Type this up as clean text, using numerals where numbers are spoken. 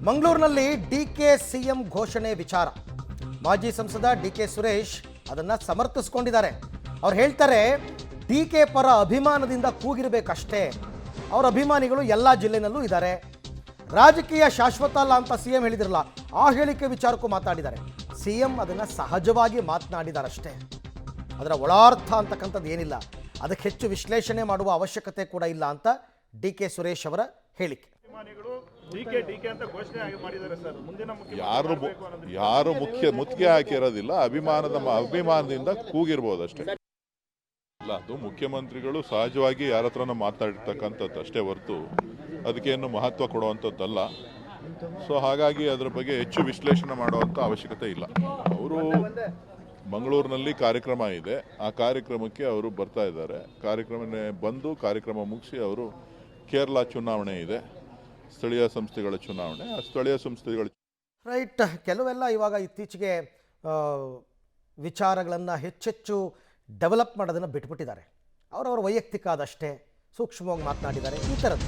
ಮಂಗಳೂರಿನಲ್ಲಿ DK CM ಘೋಷಣೆ ವಿಚಾರ ಮಾಜಿ ಸಂಸದ ಡಿಕೆ ಸುರೇಶ್ ಅದನ್ನ ಸಮರ್ಥಿಸಿಕೊಂಡಿದ್ದಾರೆ. ಅವ್ರು ಹೇಳ್ತಾರೆ ಡಿಕೆ ಪರ ಅಭಿಮಾನದಿಂದ ಕೂಗಿರಬೇಕಷ್ಟೇ. ಅವರ ಅಭಿಮಾನಿಗಳು ಎಲ್ಲ ಜಿಲ್ಲೆನಲ್ಲೂ ಇದ್ದಾರೆ. ರಾಜಕೀಯ ಶಾಶ್ವತ ಅಲ್ಲ ಅಂತ ಸಿಎಂ ಹೇಳಿದಿರಲ್ಲ, ಆ ಹೇಳಿಕೆ ವಿಚಾರಕ್ಕೂ ಮಾತಾಡಿದ್ದಾರೆ. ಸಿಎಂ ಅದನ್ನ ಸಹಜವಾಗಿ ಮಾತನಾಡಿದಾರಷ್ಟೇ. ಅದರ ಒಳಾರ್ಥ ಅಂತಕ್ಕಂಥದ್ದು ಏನಿಲ್ಲ, ಅದಕ್ಕೆ ಹೆಚ್ಚು ವಿಶ್ಲೇಷಣೆ ಮಾಡುವ ಅವಶ್ಯಕತೆ ಕೂಡ ಇಲ್ಲ ಅಂತ ಡಿಕೆ ಸುರೇಶ್ ಅವರ ಹೇಳಿಕೆ. ಯಾರು ಮುತ್ತಿಗೆ ಹಾಕಿರೋದಿಲ್ಲ, ಅಭಿಮಾನದಿಂದ ಕೂಗಿರ್ಬೋದು ಅಷ್ಟೇ. ಇಲ್ಲ, ಅದು ಮುಖ್ಯಮಂತ್ರಿಗಳು ಸಹಜವಾಗಿ ಯಾರ ಹತ್ರನೂ ಮಾತಾಡಿರ್ತಕ್ಕಂಥದ್ದು ಅಷ್ಟೇ ಹೊರತು ಅದಕ್ಕೇನು ಮಹತ್ವ ಕೊಡುವಂಥದ್ದಲ್ಲ. ಸೊ ಹಾಗಾಗಿ ಅದರ ಬಗ್ಗೆ ಹೆಚ್ಚು ವಿಶ್ಲೇಷಣೆ ಮಾಡುವಂಥ ಅವಶ್ಯಕತೆ ಇಲ್ಲ. ಅವರು ಮಂಗಳೂರಿನಲ್ಲಿ ಕಾರ್ಯಕ್ರಮ ಇದೆ, ಆ ಕಾರ್ಯಕ್ರಮಕ್ಕೆ ಅವರು ಬರ್ತಾ ಇದ್ದಾರೆ. ಕಾರ್ಯಕ್ರಮ ಮುಗಿಸಿ ಅವರು ಕೇರಳ ಚುನಾವಣೆ ಇದೆ, ಸ್ಥಳೀಯ ಸಂಸ್ಥೆಗಳ ಚುನಾವಣೆ. ಆ ಸ್ಥಳೀಯ ಸಂಸ್ಥೆಗಳ ರೈಟ್. ಕೆಲವೆಲ್ಲ ಇವಾಗ ಇತ್ತೀಚೆಗೆ ವಿಚಾರಗಳನ್ನು ಹೆಚ್ಚೆಚ್ಚು ಡೆವಲಪ್ ಮಾಡೋದನ್ನು ಬಿಟ್ಬಿಟ್ಟಿದ್ದಾರೆ. ಅವರವರ ವೈಯಕ್ತಿಕ ಆದಷ್ಟೇ ಸೂಕ್ಷ್ಮವಾಗಿ ಮಾತನಾಡಿದ್ದಾರೆ. ಈ ಥರದ್ದು